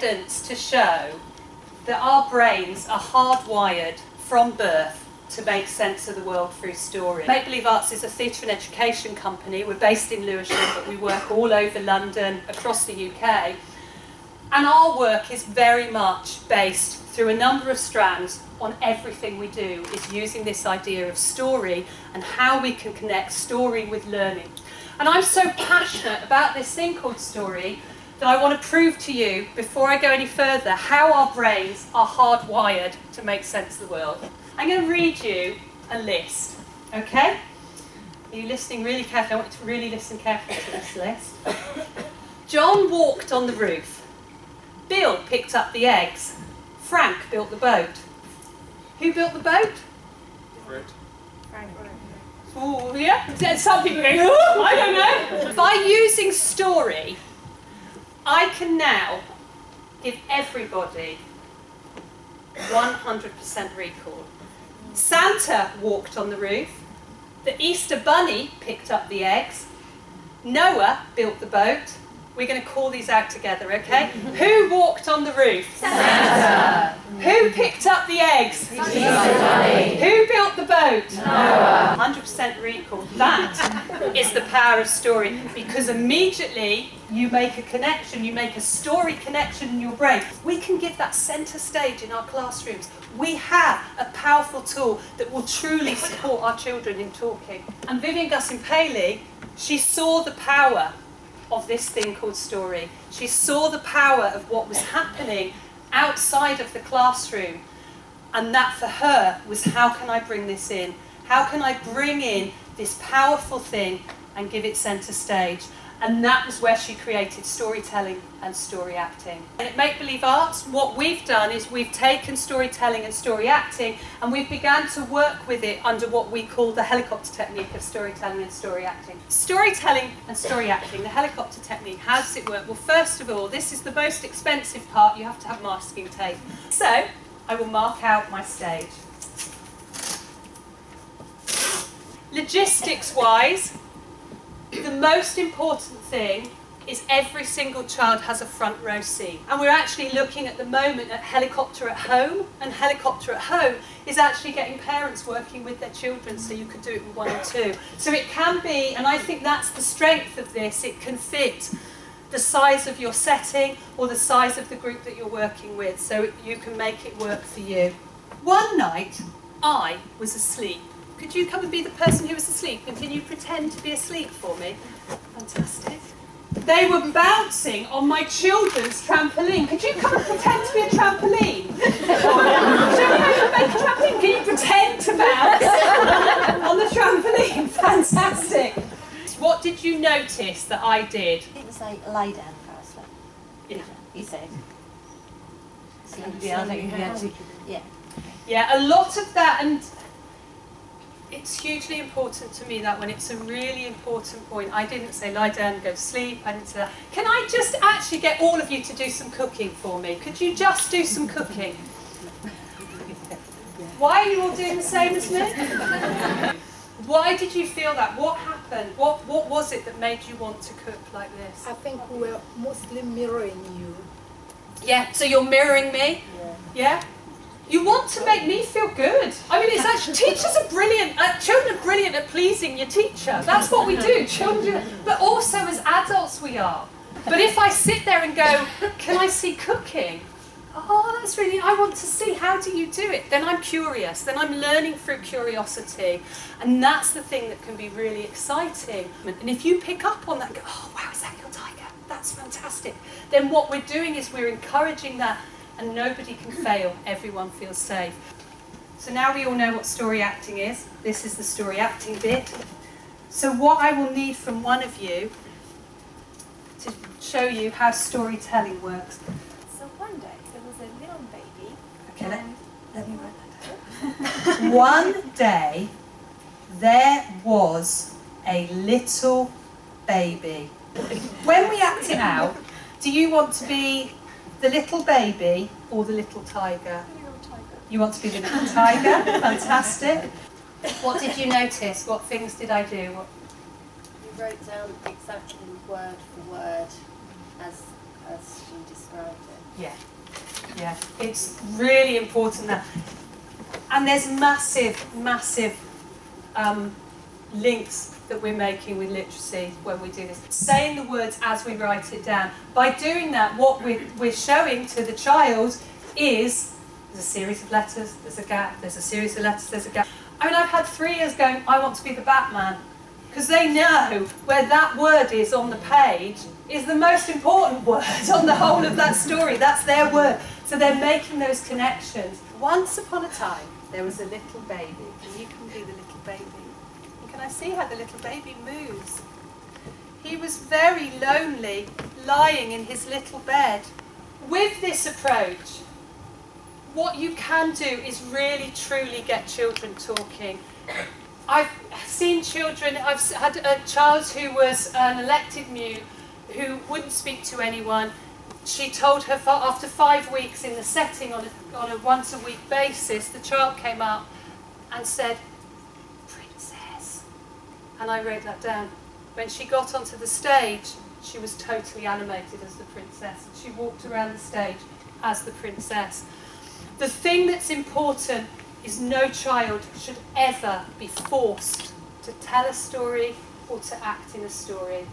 evidence to show that our brains are hardwired from birth to make sense of the world through story. Make Believe Arts is a theatre and education company. We're based in Lewisham, but we work all over London, across the UK. And our work is very much based through a number of strands on everything we do, is using this idea of story and how we can connect story with learning. And I'm so passionate about this thing called story that I want to prove to you, before I go any further, how our brains are hardwired to make sense of the world. I'm going to read you a list, okay? Are you listening really carefully? I want you to really listen carefully to this list. John walked on the roof. Bill picked up the eggs. Frank built the boat. Who built the boat? Fred. Frank. Oh, yeah? Some people are going, oh, I don't know. By using story, I can now give everybody 100% recall. Santa walked on the roof. The Easter Bunny picked up the eggs. Noah built the boat. We're going to call these out together, okay? Who walked on the roof? Santa. Who picked up the eggs? Easter Bunny. Who built the boat? Noah. 100% recall. That is the power of story, because immediately you make a connection, you make a story connection in your brain. We can give that centre stage in our classrooms. We have a powerful tool that will truly support our children in talking. And Vivian Gussin-Paley, she saw the power of this thing called story. She saw the power of what was happening outside of the classroom, and that for her was, how can I bring this in? How can I bring in this powerful thing and give it centre stage? And that was where she created storytelling and story acting. And at Make Believe Arts, what we've done is we've taken storytelling and story acting and we've begun to work with it under what we call the helicopter technique of storytelling and story acting. Storytelling and story acting, the helicopter technique, how does it work? Well, first of all, this is the most expensive part. You have to have masking tape. So, I will mark out my stage. Logistics-wise, the most important thing is every single child has a front row seat. And we're actually looking at the moment at Helicopter at Home, and Helicopter at Home is actually getting parents working with their children, so you could do it with 1 or 2. So it can be, and I think that's the strength of this, it can fit the size of your setting or the size of the group that you're working with, so you can make it work for you. One night, I was asleep. Could you come and be the person who was asleep, and can you pretend to be asleep for me? Fantastic. They were bouncing on my children's trampoline. Could you come and pretend to be a trampoline? Show me how you make a trampoline. Can you pretend to bounce on the trampoline? Fantastic. What did you notice that I did? It was like lie down first. Yeah. You said. Yeah, I think you had to. Yeah. Yeah, a lot of that, and it's hugely important to me that when it's a really important point. I didn't say lie down and go to sleep. I didn't say that. Can I just actually get all of you to do some cooking for me? Could you just do some cooking? Why are you all doing the same as me? Why did you feel that? What happened? What was it that made you want to cook like this? I think we're mostly mirroring you. Yeah, so you're mirroring me? Yeah? You want to make me feel good. I mean, it's actually, teachers are brilliant, children are brilliant at pleasing your teacher. That's what we do, children, but also as adults we are. But if I sit there and go, can I see cooking? Oh, that's really, I want to see, how do you do it? Then I'm curious, then I'm learning through curiosity. And that's the thing that can be really exciting. And if you pick up on that and go, oh wow, is that your tiger? That's fantastic. Then what we're doing is we're encouraging that, and nobody can fail, everyone feels safe. So now we all know what story acting is. This is the story acting bit. So what I will need from one of you to show you how storytelling works. So one day there was a little baby. Okay, let me write that down. One day there was a little baby. When we act it out, do you want to be the little baby or the little tiger? Little tiger. You want to be the little tiger? Fantastic. What did you notice? What things did I do? You wrote down exactly word for word as she described it. Yeah, it's really important that. And there's massive links that we're making with literacy when we do this. Saying the words as we write it down. By doing that, what we're showing to the child is there's a series of letters, there's a gap, there's a series of letters, there's a gap. I mean, I've had 3 years going, I want to be the Batman. Because they know where that word is on the page is the most important word on the whole of that story. That's their word. So they're making those connections. Once upon a time, there was a little baby. And you can be the little baby. And can I see how the little baby moves? He was very lonely, lying in his little bed. With this approach, what you can do is really, truly get children talking. I've seen children, I've had a child who was an elected mute who wouldn't speak to anyone. She told her after 5 weeks in the setting on a once-a-week basis, the child came up and said, "Princess." And I wrote that down. When she got onto the stage, she was totally animated as the princess. She walked around the stage as the princess. The thing that's important is no child should ever be forced to tell a story or to act in a story.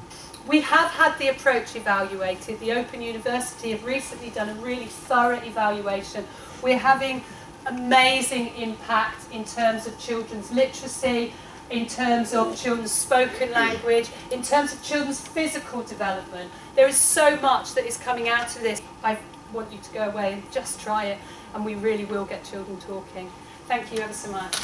We have had the approach evaluated. The Open University have recently done a really thorough evaluation. We're having amazing impact in terms of children's literacy, in terms of children's spoken language, in terms of children's physical development. There is so much that is coming out of this. I want you to go away and just try it, and we really will get children talking. Thank you ever so much.